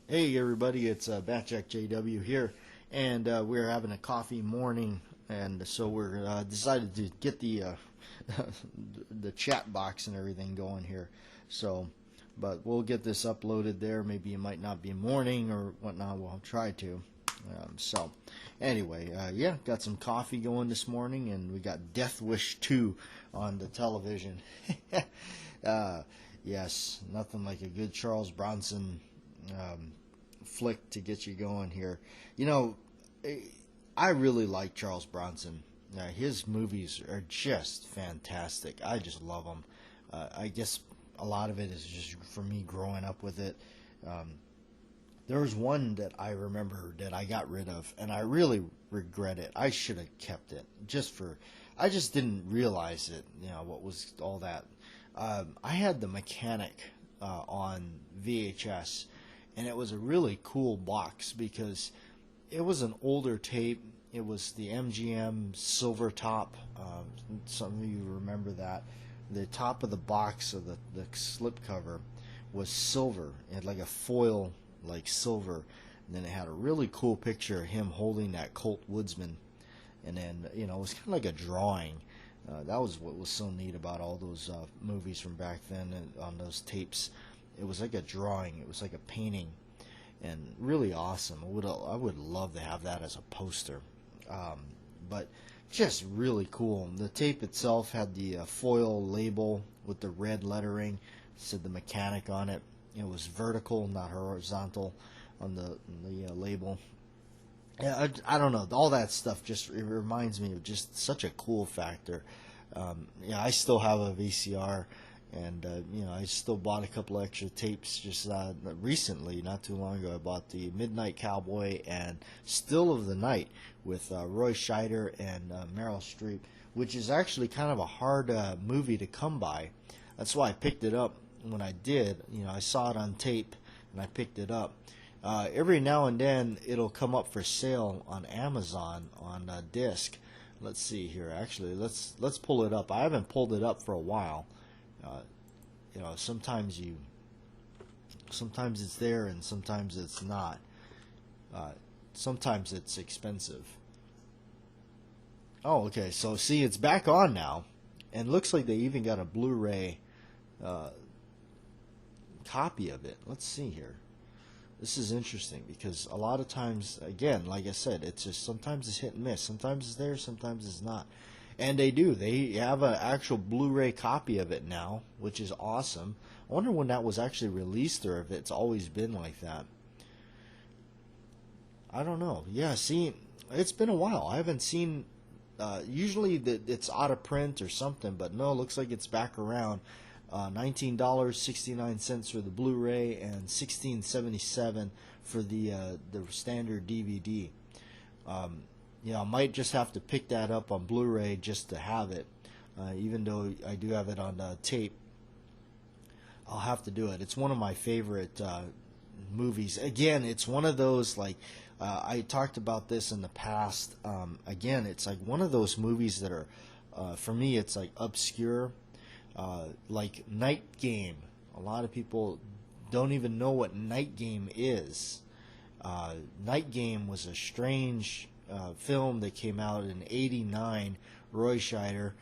Hey everybody, it's Batjack JW here, and we're having a coffee morning, and so we're decided to get the the chat box and everything going here. So, but we'll get this uploaded there. Maybe it might not be morning or whatnot. We'll try to. So, anyway, yeah, got some coffee going this morning, and we got Death Wish 2 on the television. uh, yes, nothing like a good Charles Bronson flick to get you going here. You know, I really like Charles Bronson. His movies are just fantastic. I just love them. I guess a lot of it is just for me growing up with it. Um, there was one that I remember that I got rid of, and I really regret it. I should have kept it I just didn't realize it. You know what was all that. I had The Mechanic on VHS, and it was a really cool box because it was an older tape. It was the MGM silver top. Some of you remember that. The top of the box of the slip cover was silver. It had like a foil, like silver. And then it had a really cool picture of him holding that Colt Woodsman. And then, it was kind of like a drawing. That was what was so neat about all those movies from back then and on those tapes. It was like a drawing. It was like a painting, and really awesome. I would love to have that as a poster. But just really cool. The tape itself had the foil label with the red lettering. It said The Mechanic on it. It was vertical, not horizontal, on the label. Yeah, I don't know. All that stuff just it reminds me of just such a cool factor. Yeah, I still have a VCR, and I still bought a couple extra tapes just recently, not too long ago. I bought the Midnight Cowboy and Still of the Night with Roy Scheider and Meryl Streep, which is actually kind of a hard movie to come by. That's why I picked it up when I did. I saw it on tape and I picked it up. Every now and then it'll come up for sale on Amazon on disc. Let's see here. Actually, let's pull it up. I haven't pulled it up for a while. Sometimes it's there and sometimes it's not. Sometimes it's expensive. Oh, okay. So see, it's back on now, and looks like they even got a Blu-ray copy of it. Let's see here. This is interesting because a lot of times, again, like I said, it's just sometimes it's hit and miss. Sometimes it's there, sometimes it's not. And they have an actual Blu-ray copy of it now, which is awesome. I wonder when that was actually released or if it's always been like that. I don't know. Yeah, see, it's been a while. I haven't seen, usually it's out of print or something, but no, it looks like it's back around. $19.69 for the Blu-ray and $16.77 for the standard DVD. I might just have to pick that up on Blu-ray just to have it, even though I do have it on tape. I'll have to do it. It's one of my favorite movies. Again, it's one of those like I talked about this in the past. Again, it's like one of those movies that are for me, it's like obscure. Like Night Game. A lot of people don't even know what Night Game is. Night Game was a strange film that came out in '89, Roy Scheider,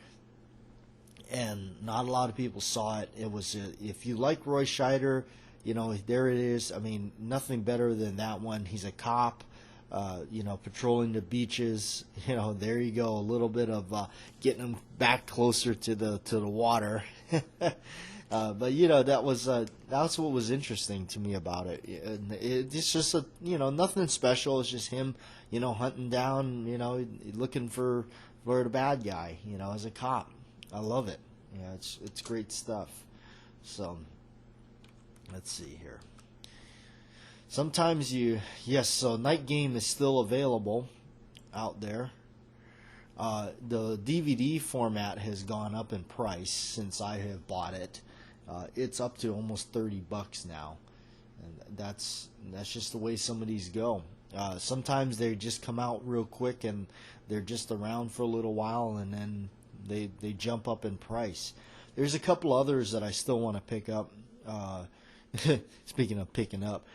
and not a lot of people saw it. It was if you like Roy Scheider, there it is. I mean, nothing better than that one. He's a cop. Patrolling the beaches. There you go. A little bit of getting them back closer to the water. But that's what was interesting to me about it. It's just nothing special. It's just him, hunting down, looking for the bad guy, as a cop. I love it. Yeah, it's great stuff. So let's see here. Sometimes so Night Game is still available out there. The DVD format has gone up in price since I have bought it. It's up to almost $30 now, and that's just the way some of these go. Sometimes they just come out real quick and they're just around for a little while, and then they jump up in price. There's a couple others that I still want to pick up. speaking of pickup,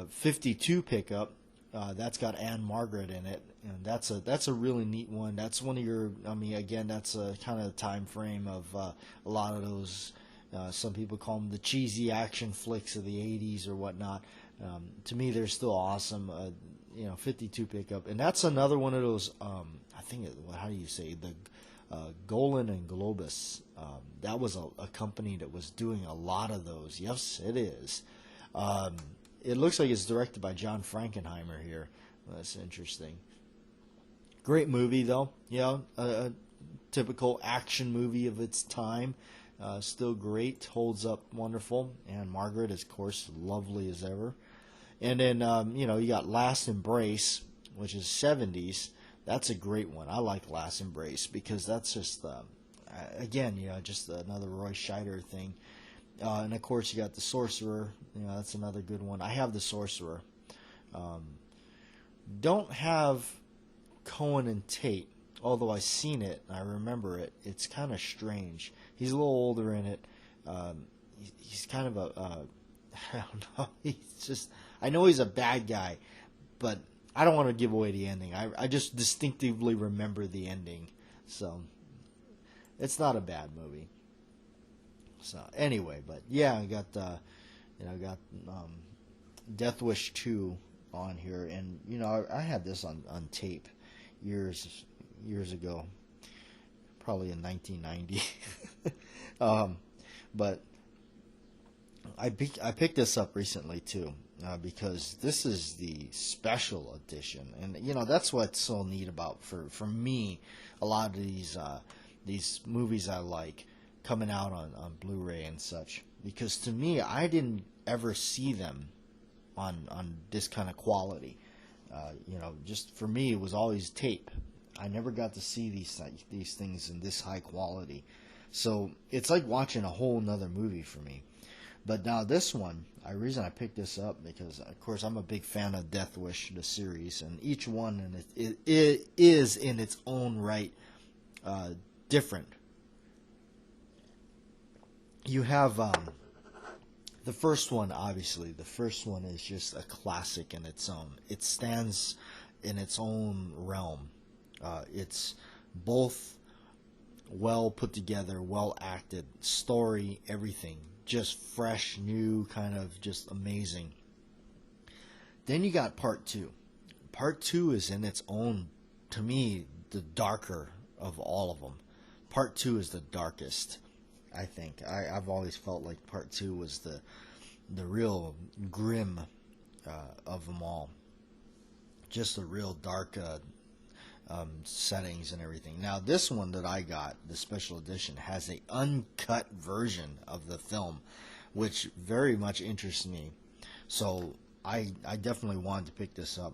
52 pickup. That's got Anne Margaret in it, and that's a really neat one. That's one of your. I mean, again, that's a kind of time frame of a lot of those. Some people call them the cheesy action flicks of the '80s or whatnot. To me, they're still awesome. 52 pickup, and that's another one of those. I think how do you say the Golan and Globus? That was a company that was doing a lot of those. Yes, it is. It looks like it's directed by John Frankenheimer here. That's interesting. Great movie though. A typical action movie of its time. Still great. Holds up wonderful. And Margaret is, of course, lovely as ever. And then, you got Last Embrace, which is 70s. That's a great one. I like Last Embrace because that's just, again, just another Roy Scheider thing. And, of course, you got The Sorcerer. That's another good one. I have The Sorcerer. Don't have Cohen and Tate, although I've seen it and I remember it. It's kind of strange. He's a little older in it. He's kind of I don't know. He's just, I know he's a bad guy, but I don't want to give away the ending. I just distinctively remember the ending. So, it's not a bad movie. So, anyway, but yeah, I got, Death Wish 2 on here, and, I had this on tape years ago, probably in 1990. But I picked this up recently too, because this is the special edition, and that's what's so neat about for me. A lot of these movies I like coming out on Blu-ray and such, because to me I didn't ever see them on this kind of quality. Just for me it was always tape. I never got to see these things in this high quality, so it's like watching a whole nother movie for me. But now this one, the reason I picked this up because, of course, I'm a big fan of Death Wish, the series, and each one it is in its own right different. You have the first one, obviously. The first one is just a classic in its own. It stands in its own realm. It's both well put together, well acted, story, everything. Just fresh, new, kind of just amazing. Then you got part 2. Part 2 is in its own, to me, the darker of all of them. Part 2 is the darkest, I think. I've always felt like part 2 was the real grim of them all. Just the real dark settings and everything. Now this one that I got, the special edition, has a uncut version of the film, which very much interests me. So I definitely wanted to pick this up.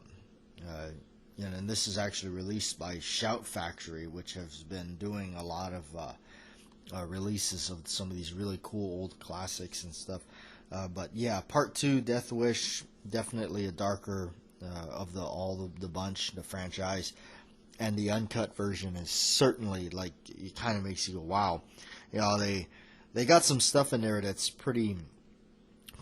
And this is actually released by Shout Factory, which has been doing a lot of releases of some of these really cool old classics and stuff. But yeah, part 2, Death Wish, definitely a darker of the bunch, the franchise. And the uncut version is certainly, like, it kind of makes you go, wow. They got some stuff in there that's pretty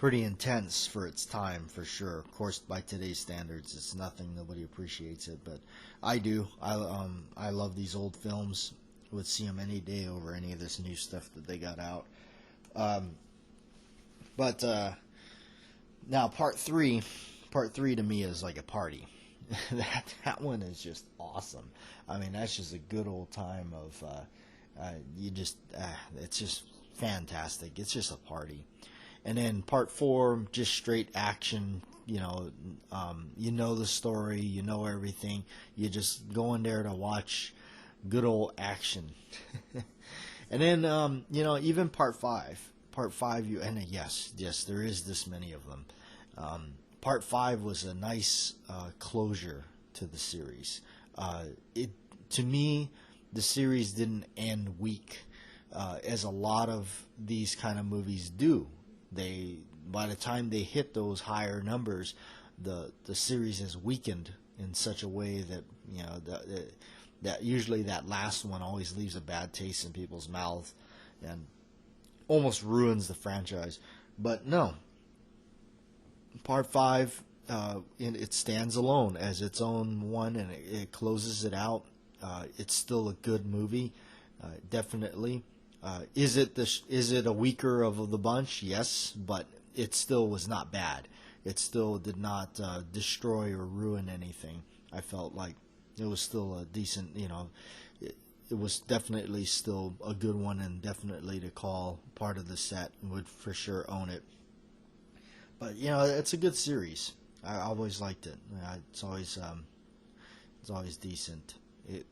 intense for its time, for sure. Of course, by today's standards, it's nothing. Nobody appreciates it, but I do. I love these old films. Would see them any day over any of this new stuff that they got out. But now part 3 to me is like a party. that one is just awesome. I mean, that's just a good old time of it's just fantastic. It's just a party. And then part 4, just straight action. You know the story, you know everything. You just go in there to watch good old action. And then even part 5, yes, there is this many of them. Part 5 was a nice closure to the series. To me, the series didn't end weak, as a lot of these kind of movies do. By the time they hit those higher numbers, the series has weakened in such a way that that usually that last one always leaves a bad taste in people's mouths and almost ruins the franchise. But no, part five, it stands alone as its own one, and it closes it out. It's still a good movie, definitely. Is it a weaker of the bunch? Yes, but it still was not bad. It still did not destroy or ruin anything. I felt like it was still a decent, it was definitely still a good one, and definitely to call part of the set, would for sure own it. But it's a good series. I always liked it. It's always decent.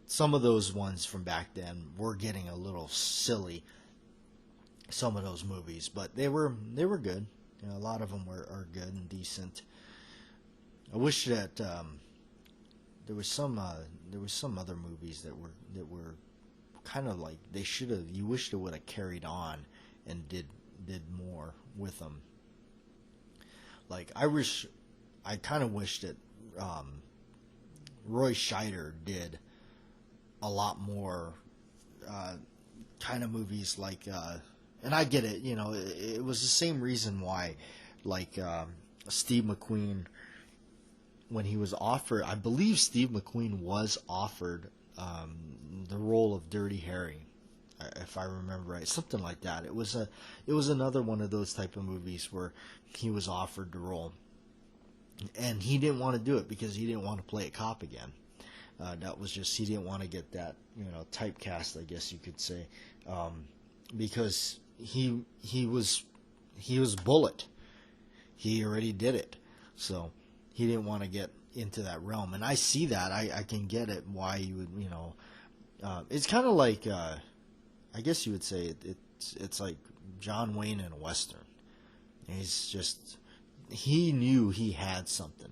Some of those ones from back then were getting a little silly. Some of those movies, but they were good. A lot of them are good and decent. I wish that there was some other movies that were kind of like they should have. You wish they would have carried on and did more with them. Like I kind of wish that Roy Scheider did a lot more kind of movies like. And I get it, it was the same reason why, like Steve McQueen, when he was offered, I believe Steve McQueen was offered the role of Dirty Harry, if I remember right, something like that. It was another one of those type of movies where he was offered the role, and he didn't want to do it because he didn't want to play a cop again. That was just, he didn't want to get that typecast, I guess you could say, because he was Bullet. He already did it, so he didn't want to get into that realm. And I see that. I can get it why you would it's kind of like I guess you would say it's like John Wayne in a Western. He's just, he knew he had something,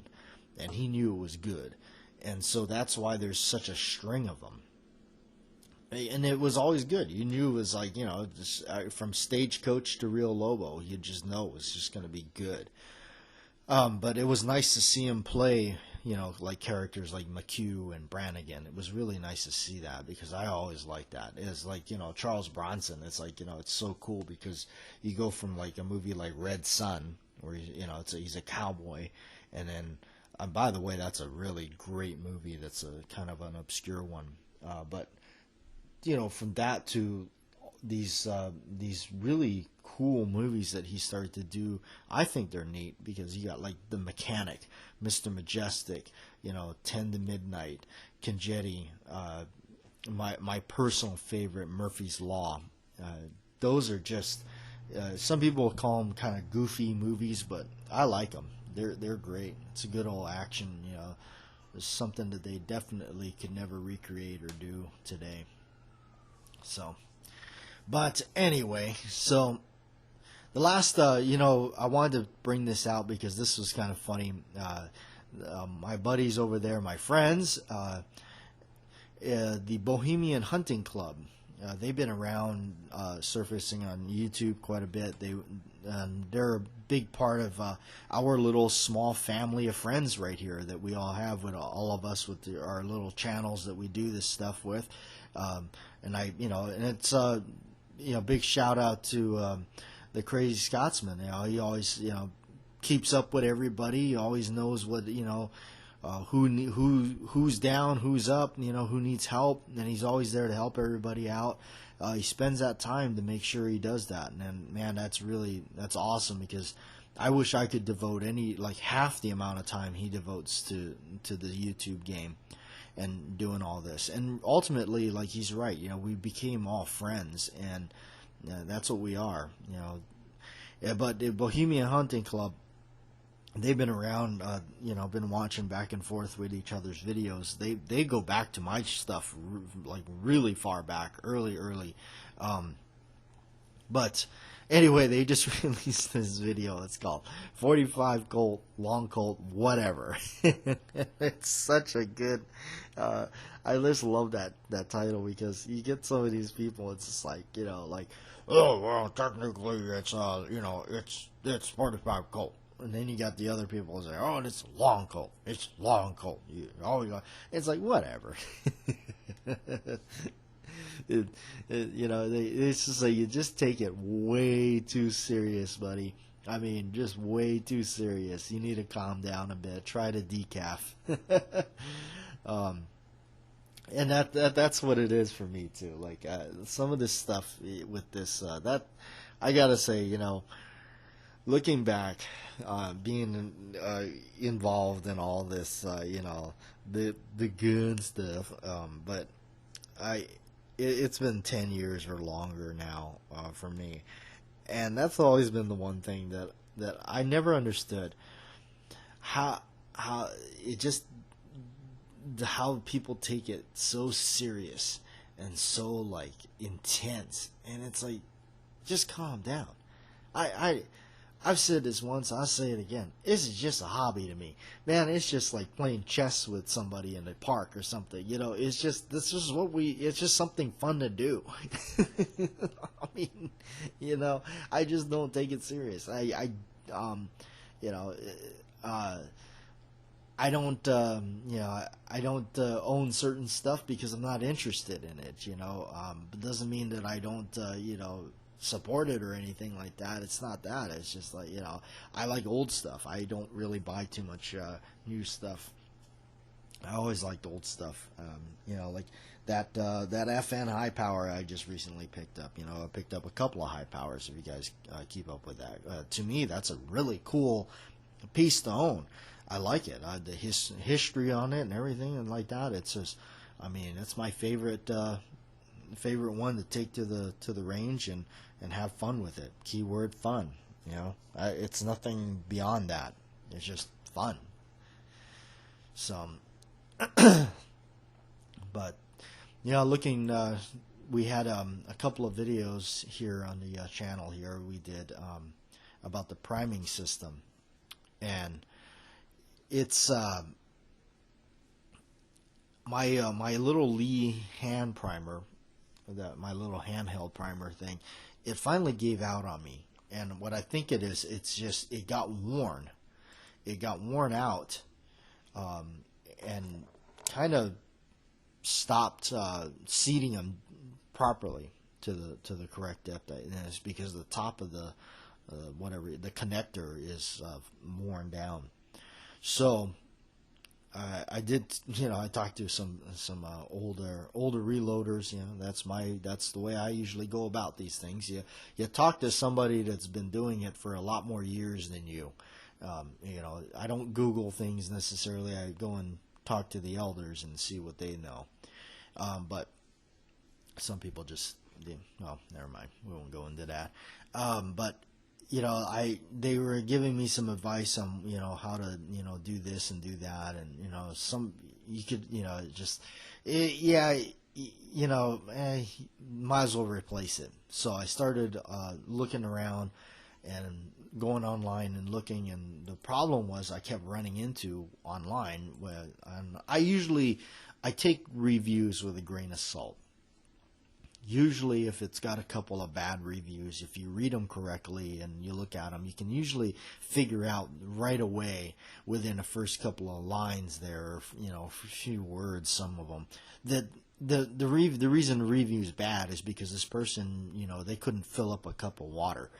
and he knew it was good, and so that's why there's such a string of them. And it was always good. You knew it was like, just, from Stagecoach to Real Lobo, you just know it was just going to be good. But it was nice to see him play, like characters like McHugh and Brannigan. It was really nice to see that, because I always liked that. It's like, Charles Bronson. It's like, it's so cool because you go from like a movie like Red Sun, where, he's a cowboy. And then, by the way, that's a really great movie. That's a kind of an obscure one. But from that to these really cool movies that he started to do, I think they're neat, because you got like The Mechanic, Mr. Majestic, 10 to Midnight, Congetti, my personal favorite, Murphy's Law. Those are just, some people call them kind of goofy movies, but I like them. They're great. It's a good old action. It's something that they definitely could never recreate or do today. So, but anyway, so the last, I wanted to bring this out because this was kind of funny. My buddies over there, my friends, the Bohemian Hunting Club, they've been around, surfacing on YouTube quite a bit. They're a big part of our little small family of friends right here that we all have, with all of us with our little channels that we do this stuff with. And and it's big shout out to the Crazy Scotsman. He always keeps up with everybody. He always knows what who's down, who's up, who needs help, and he's always there to help everybody out. He spends that time to make sure he does that, and then, man, that's awesome, because I wish I could devote half the amount of time he devotes to the YouTube game and doing all this. And ultimately, like, he's right, we became all friends, and that's what we are, But the Bohemian Hunting Club, they've been around, been watching back and forth with each other's videos. They go back to my stuff, like really far back, early. But anyway, they just released this video. It's called 45 Colt, Long Colt, whatever. It's such a good, I just love that title, because you get some of these people, it's just like, oh, well, technically it's, it's 45 Colt. And then you got the other people say, oh, it's long colt. It's long colt. It's like, whatever. It's just like, you just take it way too serious, buddy. I mean, just way too serious. You need to calm down a bit. Try to decaf. um, and that's what it is for me too. Like some of this stuff with this that I gotta say, looking back, being involved in all this, the good stuff. But it's been 10 years or longer now for me, and that's always been the one thing that I never understood how it just how people take it so serious and so like intense, and it's like just calm down. I I've said this once, I'll say it again. This is just a hobby to me. Man, it's just like playing chess with somebody in the park or something. It's just, it's just something fun to do. I mean, I just don't take it serious. You know, I don't, I don't own certain stuff because I'm not interested in it, It doesn't mean that I don't, support it or anything like that. It's not that. It's just like, I like old stuff. I don't really buy too much new stuff. I always liked old stuff. Like that FN high power I just recently picked up. I picked up a couple of high powers if you guys keep up with that. To me, that's a really cool piece to own. I like it. The history on it and everything and like that. It's just, it's my favorite one to take to the range and have fun with it. Keyword fun. It's nothing beyond that. It's just fun. So, but looking, we had a couple of videos here on the channel here. We did about the priming system, and it's my little Lee hand primer. My little handheld primer thing, it finally gave out on me. And what I think it is, it's just, it got worn. It got worn out and kind of stopped seating them properly to the correct depth. And it's because the top of the the connector is worn down. So I did, I talked to some older reloaders. That's the way I usually go about these things. You talk to somebody that's been doing it for a lot more years than you. I don't Google things necessarily. I go and talk to the elders and see what they know. But some people just, never mind. We won't go into that. But they were giving me some advice on, how to, do this and do that. And, you could, might as well replace it. So I started looking around and going online and looking. And the problem was I kept running into online. I take reviews with a grain of salt. Usually if it's got a couple of bad reviews, if you read them correctly and you look at them, you can usually figure out right away within the first couple of lines there, a few words, some of them, that the reason the review is bad is because this person, they couldn't fill up a cup of water.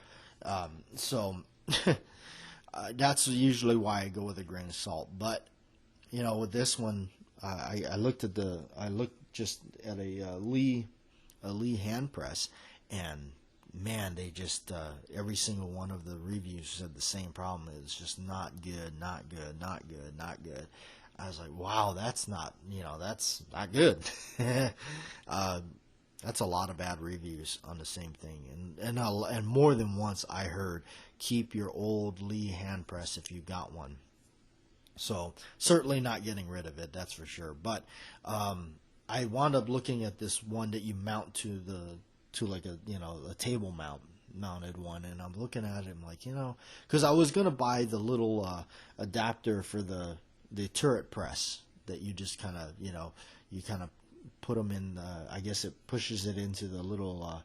So that's usually why I go with a grain of salt. But, with this one, I looked just at a Lee hand press, and man, they just every single one of the reviews said the same problem. It's just not good, not good, not good, not good. I was like, wow, that's not good. That's a lot of bad reviews on the same thing, and more than once I heard, keep your old Lee hand press if you got one. So certainly not getting rid of it, that's for sure. But I wound up looking at this one that you mount to like a table mounted one, and I'm looking at it. I'm like, because I was gonna buy the little adapter for the turret press that you just kind of you kind of put them in. I guess it pushes it into the little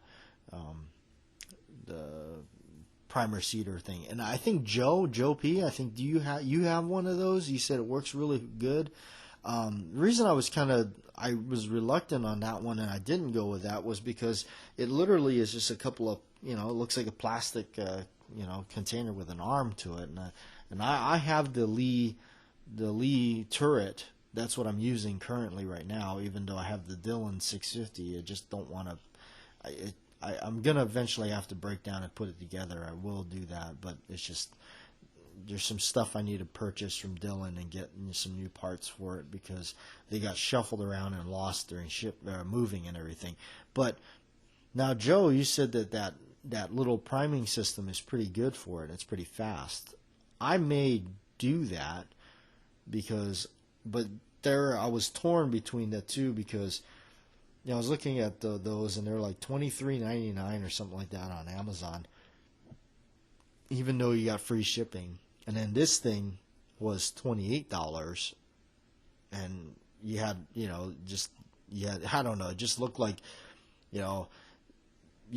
the primer seater thing. And I think Joe P. I think you have one of those. You said it works really good. The reason I was reluctant on that one and I didn't go with that was because it literally is just a couple of, it looks like a plastic container with an arm to it, and I have the Lee turret. That's what I'm using currently right now, even though I have the Dillon 650. I just don't want to. I'm gonna eventually have to break down and put it together. I will do that, but it's just there's some stuff I need to purchase from Dillon and get some new parts for it because they got shuffled around and lost during moving and everything. But now, Joe, you said that little priming system is pretty good for it. It's pretty fast. I may do that but there I was torn between the two because I was looking at those and they're like $23.99 or something like that on Amazon, even though you got free shipping. And then this thing was $28, and you had I don't know, it just looked like you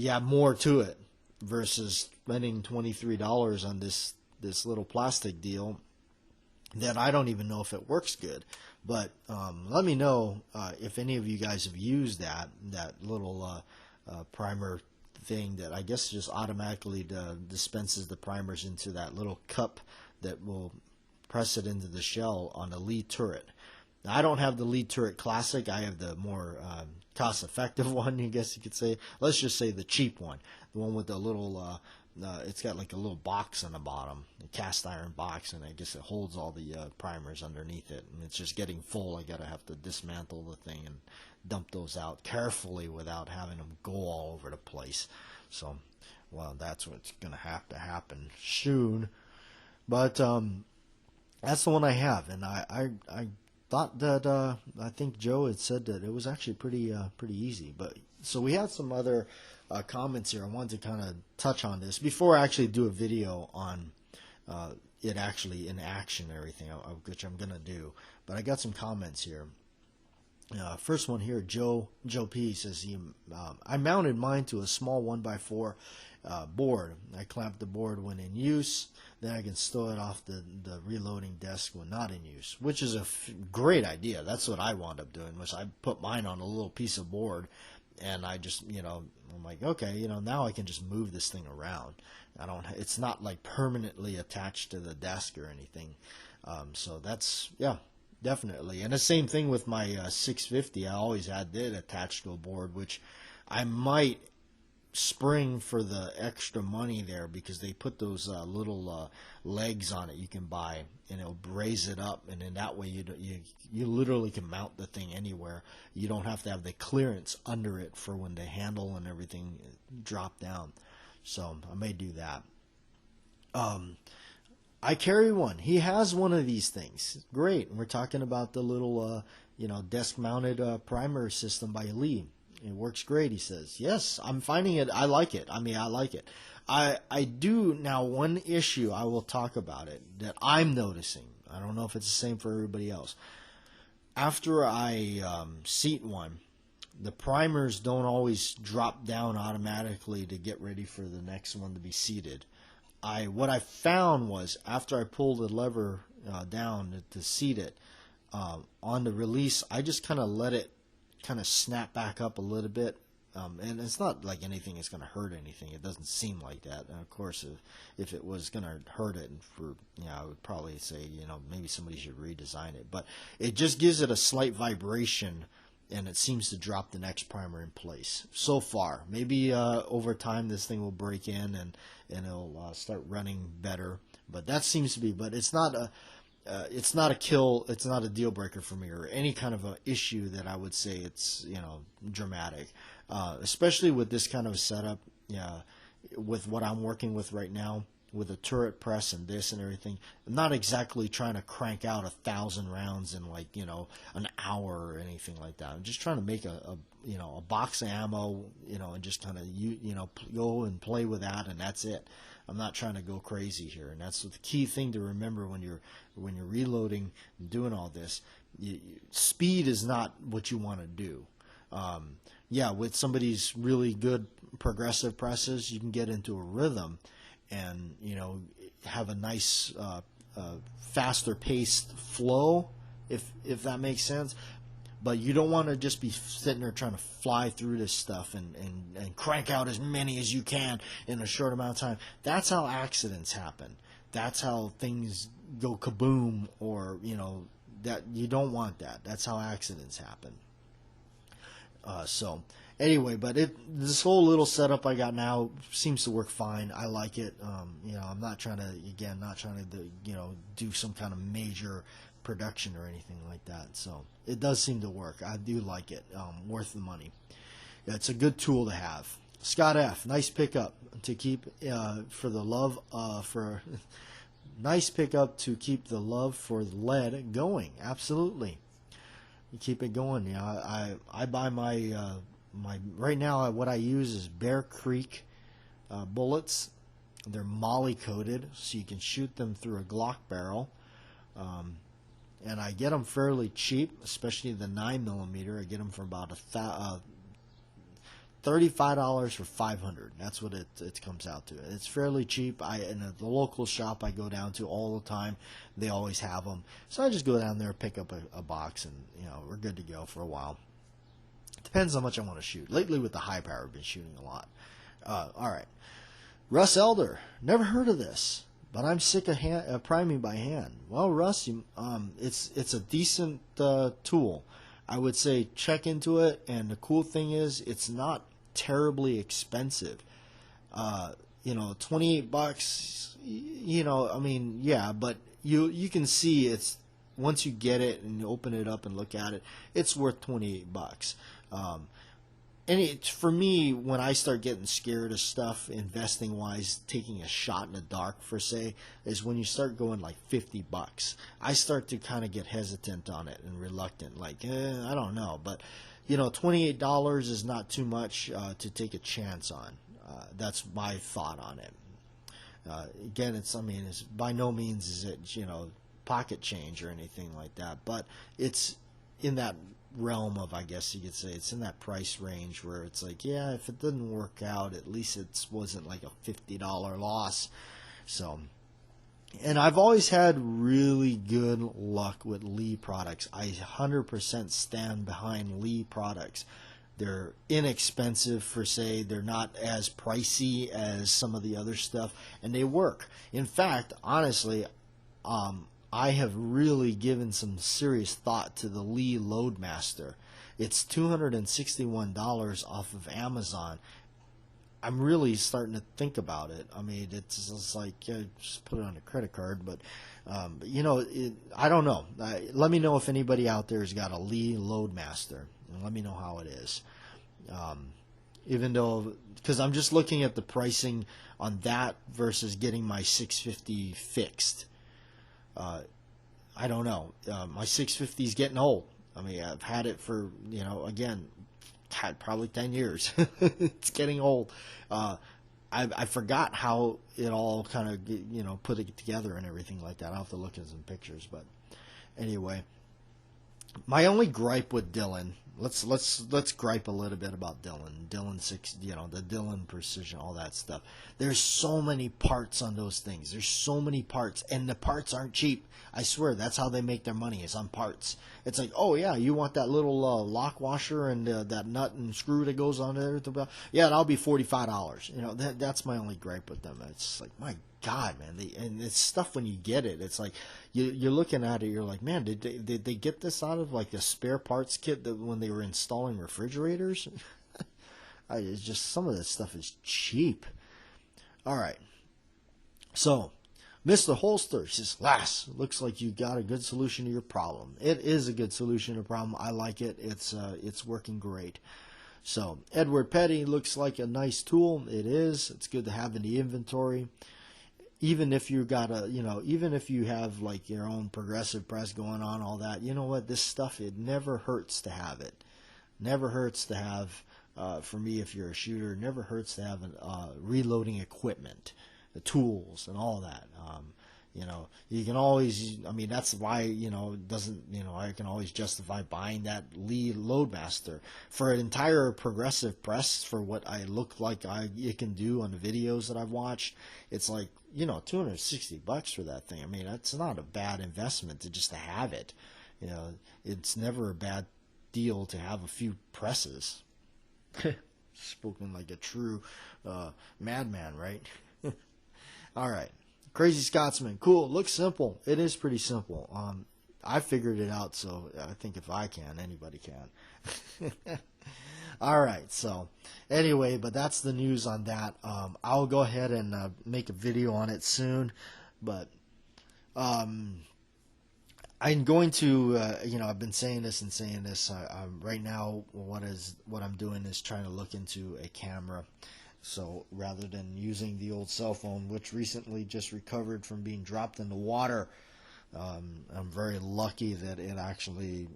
had more to it versus spending $23 on this little plastic deal that I don't even know if it works good. But let me know if any of you guys have used that little primer thing that I guess just automatically dispenses the primers into that little cup that will press it into the shell on the Lee turret. Now, I don't have the Lee turret classic. I have the more cost-effective one, I guess you could say. Let's just say the cheap one, the one with the little it's got like a little box on the bottom, a cast iron box, and I guess it holds all the primers underneath it. And it's just getting full. I gotta have to dismantle the thing and dump those out carefully without having them go all over the place. So, well, that's what's gonna have to happen soon. But that's the one I have, and I thought that I think Joe had said that it was actually pretty easy. But so we had some other comments here. I wanted to kind of touch on this before I actually do a video on it actually in action and everything, which I'm gonna do. But I got some comments here. First one here, Joe P says I mounted mine to a small 1x4 board. I clamped the board when in use. Then I can stow it off the reloading desk when not in use, which is a great idea. That's what I wound up doing, was I put mine on a little piece of board, and I just, I'm like, okay, now I can just move this thing around. It's not like permanently attached to the desk or anything. So that's, yeah, definitely. And the same thing with my 650. I always had it attached to a board, which I might spring for the extra money there because they put those little legs on it you can buy, and it'll raise it up, and in that way you literally can mount the thing anywhere. You don't have to have the clearance under it for when the handle and everything drop down. So I may do that. I carry one. He has one of these things. Great. And we're talking about the little desk mounted primer system by Lee. It works great, he says. Yes, I'm finding it. I like it. I like it. I do now. One issue I will talk about it that I'm noticing. I don't know if it's the same for everybody else. After I seat one, the primers don't always drop down automatically to get ready for the next one to be seated. What I found was after I pulled the lever down to seat it, on the release, I just kind of let it kind of snap back up a little bit, and it's not like anything is going to hurt anything. It doesn't seem like that. And of course, if it was going to hurt it, I would probably say maybe somebody should redesign it. But it just gives it a slight vibration, and it seems to drop the next primer in place. So far, maybe over time this thing will break in and it'll start running better. But that seems to be. But it's not a. It's not a kill. It's not a deal breaker for me, or any kind of a issue that I would say it's dramatic. Especially with this kind of setup, with what I'm working with right now, with a turret press and this and everything. I'm not exactly trying to crank out 1,000 rounds in like an hour or anything like that. I'm just trying to make a box of ammo, and just kind of go and play with that, and that's it. I'm not trying to go crazy here, and that's the key thing to remember when you're reloading and doing all this. Speed is not what you want to do. With somebody's really good progressive presses, you can get into a rhythm and have a nice faster paced flow, if that makes sense. but you don't want to just be sitting there trying to fly through this stuff and crank out as many as you can in a short amount of time. That's how accidents happen. That's how things go kaboom, or, that you don't want that. That's how accidents happen. So anyway, but this whole little setup I got now seems to work fine. I like it. I'm not trying to do some kind of major production or anything like that. So it does seem to work. I do like it. Worth the money. Yeah, it's a good tool to have. Scott F. Nice pickup to keep for the love for. Nice pickup to keep the love for lead going. Absolutely. You keep it going. I buy my right now. What I use is Bear Creek bullets. They're molly coated, so you can shoot them through a Glock barrel. And I get them fairly cheap, especially the 9mm. I get them for about $35 for 500. That's what it comes out to. It's fairly cheap. In the local shop I go down to all the time, they always have them. So I just go down there, pick up a box, and we're good to go for a while. Depends how much I want to shoot. Lately with the high power, I've been shooting a lot. All right, Russ Elder. Never heard of this, but I'm sick of priming by hand. Well, Russ, it's a decent tool. I would say check into it, and the cool thing is it's not terribly expensive. $28. Yeah, but you can see it's once you get it and you open it up and look at it, it's worth $28. And for me, when I start getting scared of stuff, investing wise, taking a shot in the dark, for say, is when you start going like $50. I start to kind of get hesitant on it and reluctant, like, I don't know. But, $28 is not too much to take a chance on. That's my thought on it. Again, it's by no means is it, pocket change or anything like that, but it's in that realm of, I guess you could say, it's in that price range where it's like, yeah, if it didn't work out, at least it wasn't like a $50 loss. So, and I've always had really good luck with Lee products. I 100% stand behind Lee products. They're inexpensive, for say. They're not as pricey as some of the other stuff, and they work. In fact, honestly, I have really given some serious thought to the Lee Loadmaster. It's $261 off of Amazon. I'm really starting to think about it. It's just like, just put it on a credit card, but I don't know. Let me know if anybody out there has got a Lee Loadmaster, and let me know how it is. Even though, because I'm just looking at the pricing on that versus getting my 650 fixed. I don't know. My 650 is getting old. I've had it for, again, probably 10 years. It's getting old. I forgot how it all kind of, put it together and everything like that. I'll have to look at some pictures. But anyway, my only gripe with Dylan, let's gripe a little bit about Dylan 6, the Dylan Precision, all that stuff. There's so many parts on those things. There's so many parts, and the parts aren't cheap. I swear, that's how they make their money, is on parts. It's like, oh yeah, you want that little lock washer and that nut and screw that goes on there? Yeah, that'll be $45. That's my only gripe with them. It's like, my God, man, and it's stuff when you get it. It's like you're looking at it, you're like, man, did they get this out of like the spare parts kit that when they were installing refrigerators? It's just, some of this stuff is cheap. All right, so Mr. Holster says, Lass, looks like you got a good solution to your problem. It is a good solution to a problem. I like it. It's working great. So Edward Petty, looks like a nice tool. It is. It's good to have in the inventory. Even if you got even if you have like your own progressive press going on, all that, you know what? This stuff, it never hurts to have it. Never hurts to have, for me, if you're a shooter, it never hurts to have reloading equipment, the tools and all that. You can always, that's why, I can always justify buying that Lee Loadmaster for an entire progressive press for what I look like it can do on the videos that I've watched. It's like, $260 for that thing. That's not a bad investment to just have it. It's never a bad deal to have a few presses. Spoken like a true madman, right? All right. Crazy Scotsman. Cool. Looks simple. It is pretty simple. I figured it out, so I think if I can, anybody can. All right. So anyway, but that's the news on that. I'll go ahead and make a video on it soon, but I'm going to, I've been saying this and saying this. Right now, what I'm doing is trying to look into a camera. So rather than using the old cell phone, which recently just recovered from being dropped in the water, I'm very lucky that it actually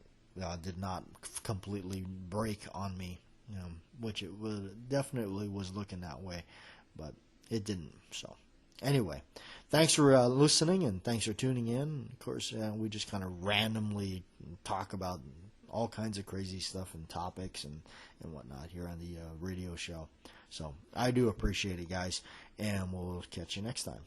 did not completely break on me, which it definitely was looking that way, but it didn't. So anyway, thanks for listening, and thanks for tuning in. Of course, we just kind of randomly talk about all kinds of crazy stuff and topics and whatnot here on the radio show. So I do appreciate it, guys, and we'll catch you next time.